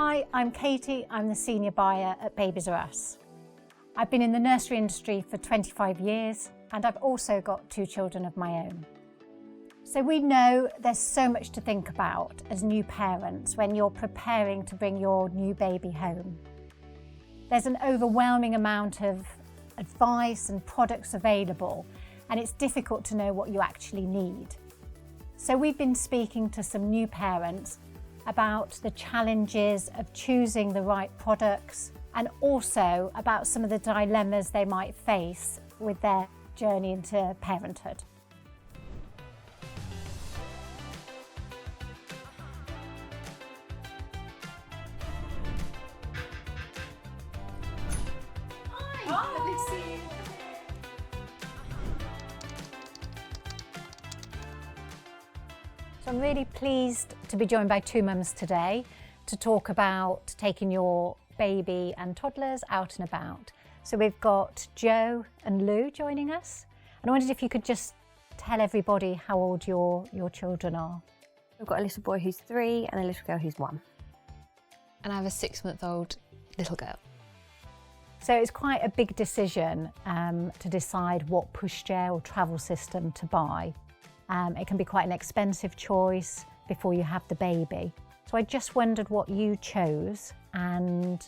Hi, I'm Katie. I'm the senior buyer at Babies R Us. I've been in the nursery industry for 25 years and I've also got 2 children of my own. So we know there's so much to think about as new parents when you're preparing to bring your new baby home. There's an overwhelming amount of advice and products available, and it's difficult to know what you actually need. So we've been speaking to some new parents about the challenges of choosing the right products and also about some of the dilemmas they might face with their journey into parenthood. Hi, lovely to see you. So I'm really pleased to be joined by 2 mums today to talk about taking your baby and toddlers out and about. So we've got Jo and Lou joining us. And I wondered if you could just tell everybody how old your children are. We've got a little boy who's 3 and a little girl who's 1. And I have a 6-month-old little girl. So it's quite a big decision to decide what pushchair or travel system to buy. It can be quite an expensive choice before you have the baby. So I just wondered what you chose and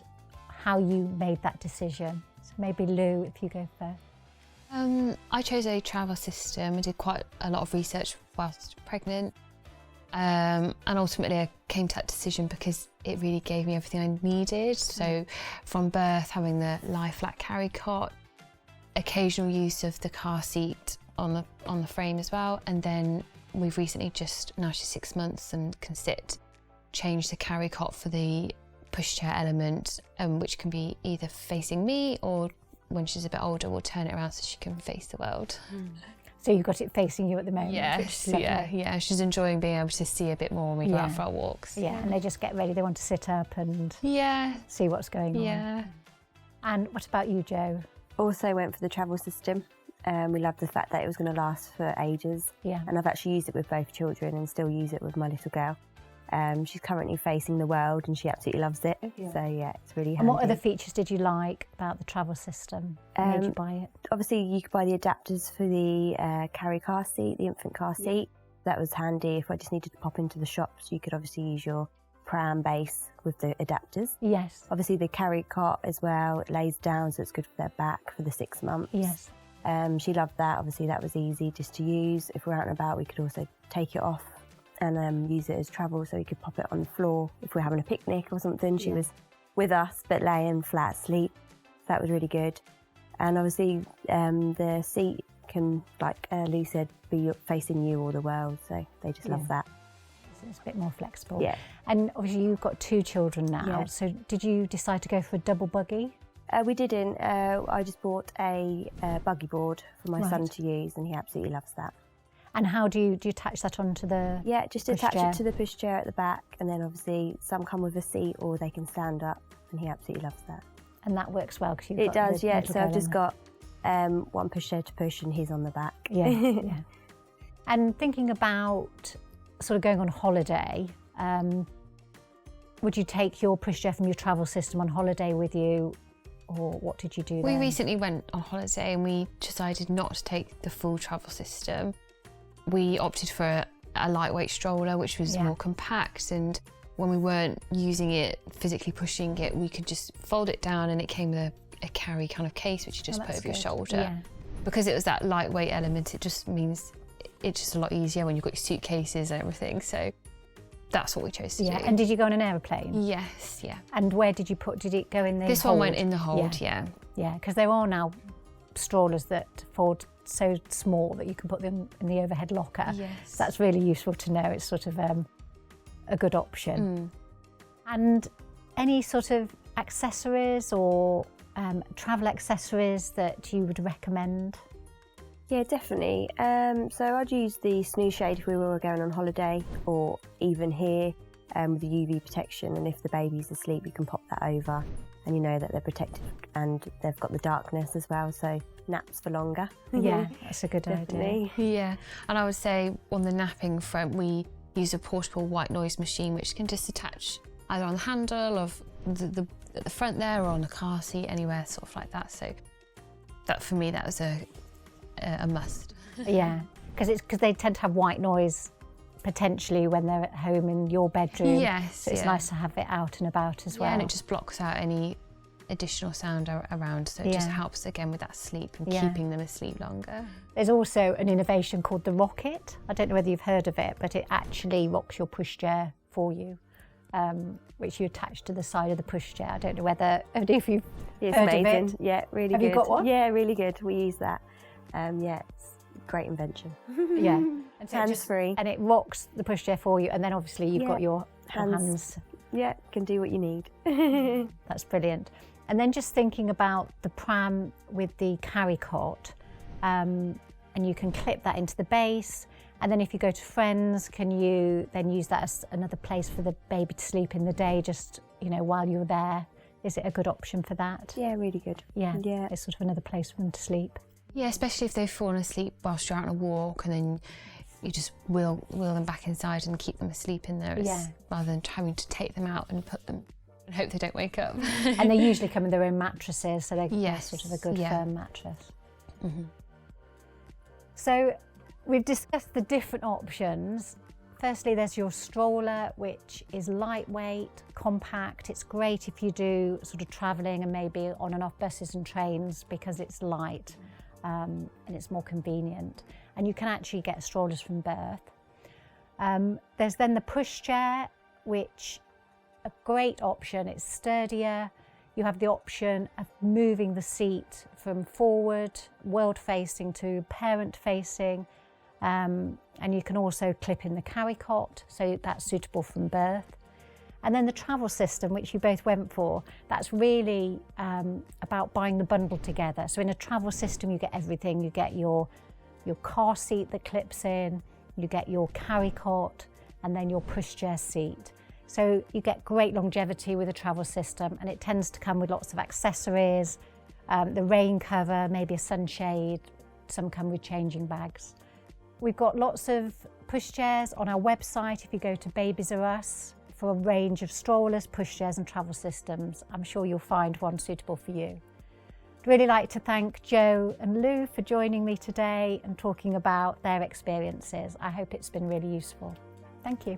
how you made that decision. So maybe Lou, if you go first. I chose a travel system. I did quite a lot of research whilst pregnant. And ultimately I came to that decision because it really gave me everything I needed. So from birth, having the lie flat carry cot, occasional use of the car seat on the frame as well, and then we've recently now she's 6 months and can sit, changed the carry cot for the pushchair element, which can be either facing me or when she's a bit older we'll turn it around so she can face the world. So you've got it facing you at the moment. Yes, yeah. She's enjoying being able to see a bit more when we go out for our walks. Yeah, and they just get ready. They want to sit up and see what's going on. Yeah. And what about you, Jo? Also went for the travel system. We loved the fact that it was going to last for ages. Yeah. And I've actually used it with both children and still use it with my little girl. She's currently facing the world and she absolutely loves it. Yeah. So yeah, it's really handy. And what other features did you like about the travel system? How did you buy it? Obviously you could buy the adapters for the carry car seat, the infant car seat. That was handy if I just needed to pop into the shops. You could obviously use your pram base with the adapters. Yes. Obviously the carry cot as well, it lays down so it's good for their back for the 6 months. Yes. She loved that. Obviously that was easy just to use. If we're out and about we could also take it off and use it as travel, so we could pop it on the floor if we're having a picnic or something. She was with us but laying flat asleep. That was really good. And obviously the seat can, like Lou said, be facing you or the world, so they just love that. So it's a bit more flexible. Yeah. And obviously you've got 2 children now, so did you decide to go for a double buggy? We didn't. I just bought a buggy board for my son to use and he absolutely loves that. And how do you attach that onto the Yeah, just attach it to the pushchair at the back, and then obviously some come with a seat or they can stand up, and he absolutely loves that. And that works well because it does, yeah. So I've just got one pushchair to push and he's on the back. Yeah. And thinking about sort of going on holiday, would you take your pushchair from your travel system on holiday with you, or what did you do We recently went on holiday and we decided not to take the full travel system. We opted for a lightweight stroller, which was more compact, and when we weren't using it, physically pushing it, we could just fold it down and it came with a carry kind of case, which you just put over your shoulder. Yeah. Because it was that lightweight element, it just means it's just a lot easier when you've got your suitcases and everything, so that's what we chose to do. And did you go on an aeroplane? Yes, yeah. And where did it go in the This hold? one went in the hold, yeah. Yeah, because there are now strollers that fold so small that you can put them in the overhead locker. Yes. So that's really useful to know. It's sort of a good option. And any sort of accessories or travel accessories that you would recommend? Yeah, definitely. So I'd use the snooze shade if we were going on holiday, or even here with the UV protection, and if the baby's asleep you can pop that over and you know that they're protected and they've got the darkness as well, so naps for longer. Yeah, that's a good idea. Yeah, and I would say on the napping front we use a portable white noise machine which can just attach either on the handle of at the front there or on the car seat, anywhere sort of like that. So that for me, that was a must. Yeah, because they tend to have white noise potentially when they're at home in your bedroom. Yes, so it's nice to have it out and about as well. Yeah, and it just blocks out any additional sound around, so it just helps again with that sleep and keeping them asleep longer. There's also an innovation called the Rocket. I don't know whether you've heard of it, but it actually rocks your pushchair for you, which you attach to the side of the pushchair. I don't know whether if you've heard amazing. of it. Yeah, really Have good. you got one? Yeah, really good. We use that. Yeah, it's a great invention. Yeah, and so hands-free. And it rocks the pushchair for you, and then obviously you've got your hands. Yeah, can do what you need. That's brilliant. And then just thinking about the pram with the carry cot, and you can clip that into the base, and then if you go to friends, can you then use that as another place for the baby to sleep in the day, just, you know, while you're there? Is it a good option for that? Yeah, really good. Yeah, it's sort of another place for them to sleep. Yeah, especially if they've fallen asleep whilst you're out on a walk, and then you just wheel them back inside and keep them asleep in there, rather than having to take them out and put them and hope they don't wake up. And they usually come in their own mattresses, so they're sort of a good firm mattress. Mm-hmm. So we've discussed the different options. Firstly, there's your stroller, which is lightweight, compact. It's great if you do sort of travelling and maybe on and off buses and trains because it's light and it's more convenient. And you can actually get strollers from birth. There's then the pushchair, which a great option. It's sturdier. You have the option of moving the seat from forward, world-facing to parent-facing. And you can also clip in the carry cot, so that's suitable from birth. And then the travel system, which you both went for, that's really about buying the bundle together. So in a travel system, you get everything. You get your car seat that clips in, you get your carry cot, and then your pushchair seat. So you get great longevity with a travel system, and it tends to come with lots of accessories, the rain cover, maybe a sunshade. Some come with changing bags. We've got lots of pushchairs on our website if you go to Babies R Us for a range of strollers, pushchairs and travel systems. I'm sure you'll find one suitable for you. I'd really like to thank Jo and Lou for joining me today and talking about their experiences. I hope it's been really useful. Thank you.